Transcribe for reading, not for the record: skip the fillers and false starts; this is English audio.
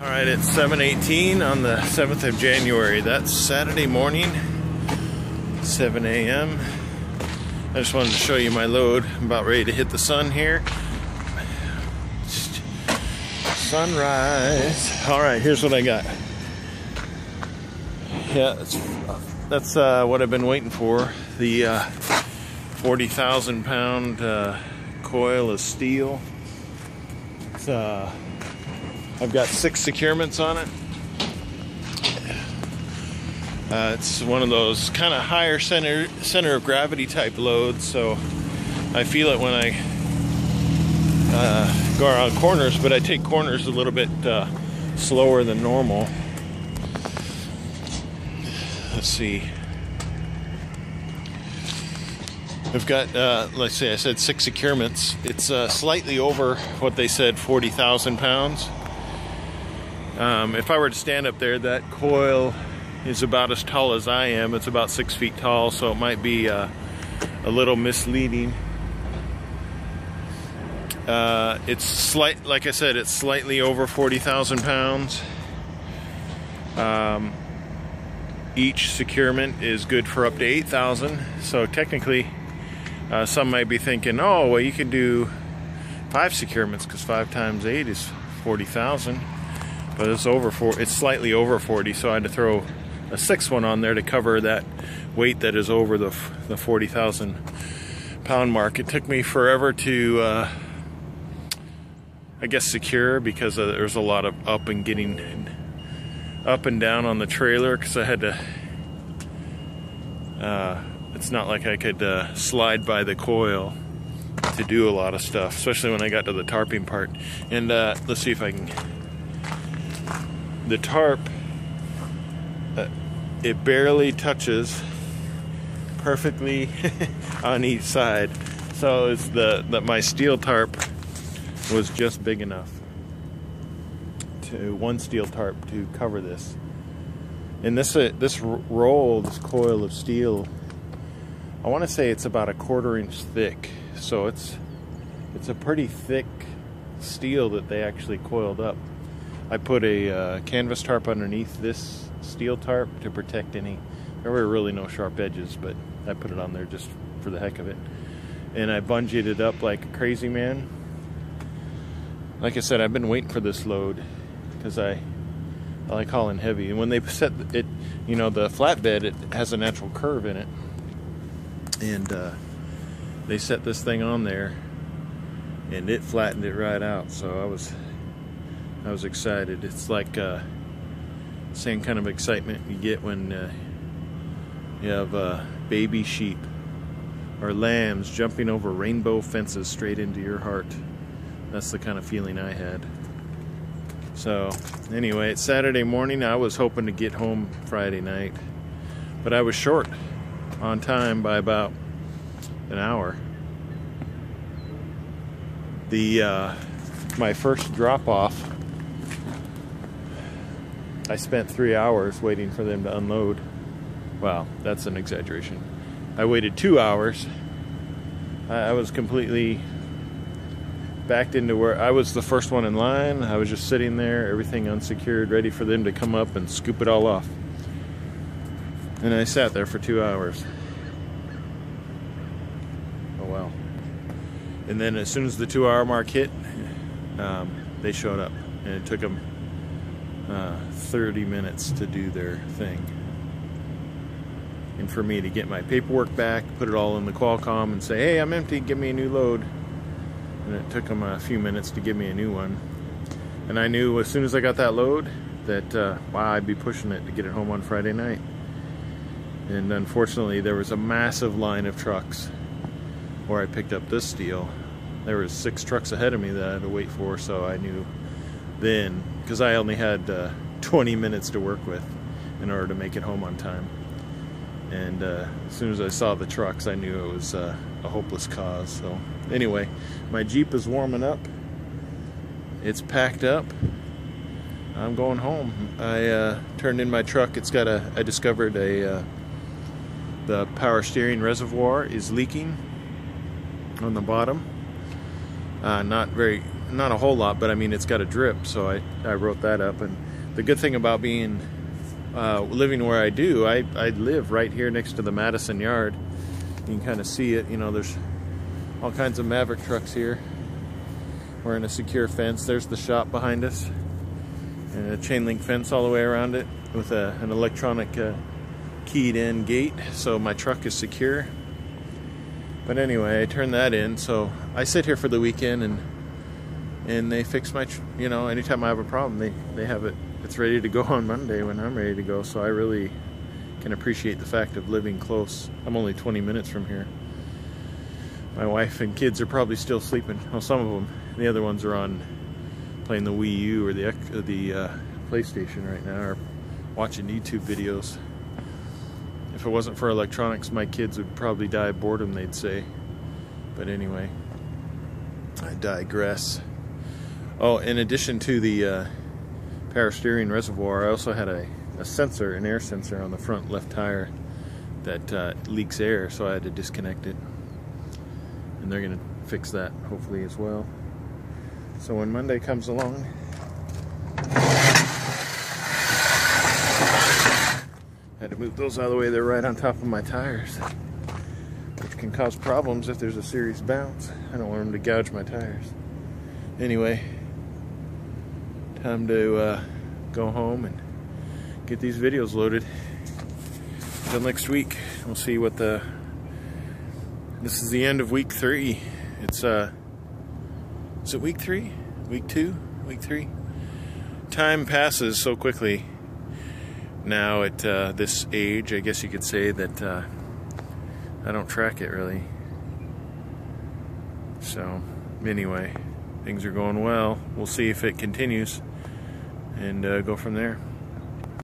Alright, it's 7:18 on the 7th of January. That's Saturday morning, 7 a.m. I just wanted to show you my load. I'm about ready to hit the sun here. Sunrise. Alright, here's what I got. Yeah, that's what I've been waiting for. The 40,000 pound coil of steel. It's I've got 6 securements on it. It's one of those kind of higher center of gravity type loads, so I feel it when I go around corners, but I take corners a little bit slower than normal. Let's see. I've got, let's see, I said 6 securements. It's slightly over what they said, 40,000 pounds. If I were to stand up there, that coil is about as tall as I am. It's about 6 feet tall, so it might be a little misleading. It's like I said, it's slightly over 40,000 pounds. Each securement is good for up to 8,000. So technically, some might be thinking, oh, well, you can do 5 securements because 5 times 8 is 40,000. But it's slightly over 40, so I had to throw a 6th one on there to cover that weight that is over the 40,000 pound mark. It took me forever to, I guess, secure, because there's a lot of up and down on the trailer, because I had to, it's not like I could slide by the coil to do a lot of stuff, especially when I got to the tarping part. And let's see if I can. The tarp, it barely touches perfectly on each side. So it's my steel tarp was just big enough to one steel tarp to cover this. And this roll, this coil of steel, I want to say it's about a 1/4 inch thick. So it's a pretty thick steel that they actually coiled up. I put a canvas tarp underneath this steel tarp to protect any. There were really no sharp edges, but I put it on there just for the heck of it. And I bungeed it up like a crazy man. Like I said, I've been waiting for this load because I like hauling heavy. And when they set it, you know, the flatbed, it has a natural curve in it. And they set this thing on there and it flattened it right out. So I was excited. It's like same kind of excitement you get when you have baby sheep or lambs jumping over rainbow fences straight into your heart. That's the kind of feeling I had. So anyway, it's Saturday morning. I was hoping to get home Friday night, but I was short on time by about an hour. My first drop-off, I spent 3 hours waiting for them to unload. Wow, that's an exaggeration. I waited 2 hours. I was completely backed into where I was the first one in line. I was just sitting there, everything unsecured, ready for them to come up and scoop it all off. And I sat there for 2 hours. Oh well. And then as soon as the 2 hour mark hit, they showed up, and it took them 30 minutes to do their thing. And for me to get my paperwork back, put it all in the Qualcomm and say, hey, I'm empty, give me a new load. And it took them a few minutes to give me a new one. And I knew as soon as I got that load that, wow, I'd be pushing it to get it home on Friday night. And unfortunately, there was a massive line of trucks where I picked up this steel. There was 6 trucks ahead of me that I had to wait for, so I knew then, because I only had 20 minutes to work with in order to make it home on time. And as soon as I saw the trucks, I knew it was a hopeless cause. So anyway, my Jeep is warming up. It's packed up. I'm going home. I turned in my truck. It's got I discovered the power steering reservoir is leaking on the bottom. Not very not a whole lot, but I mean, it's got a drip, so I wrote that up. And the good thing about being living where I do, I live right here next to the Madison yard. You can kind of see it, you know, there's all kinds of Maverick trucks here. We're in a secure fence. There's the shop behind us, and a chain link fence all the way around it with an electronic keyed in gate, so my truck is secure. But anyway, I turned that in, so I sit here for the weekend, and they fix my, you know, anytime I have a problem, they have it. It's ready to go on Monday when I'm ready to go. So I really can appreciate the fact of living close. I'm only 20 minutes from here. My wife and kids are probably still sleeping. Well, some of them. The other ones are on playing the Wii U or the PlayStation right now, or watching YouTube videos. If it wasn't for electronics, my kids would probably die of boredom, they'd say. But anyway, I digress. Oh, in addition to the power steering reservoir, I also had a sensor, an air sensor on the front left tire that leaks air, so I had to disconnect it. And they're going to fix that, hopefully, as well. So when Monday comes along, I had to move those out of the way. They're right on top of my tires, which can cause problems if there's a serious bounce. I don't want them to gouge my tires. Anyway, time to go home and get these videos loaded. Until next week, we'll see what this is the end of week 3. It's is it week 3? Week 2? Week 3? Time passes so quickly now at this age. I guess you could say that I don't track it really. So anyway, things are going well. We'll see if it continues and go from there.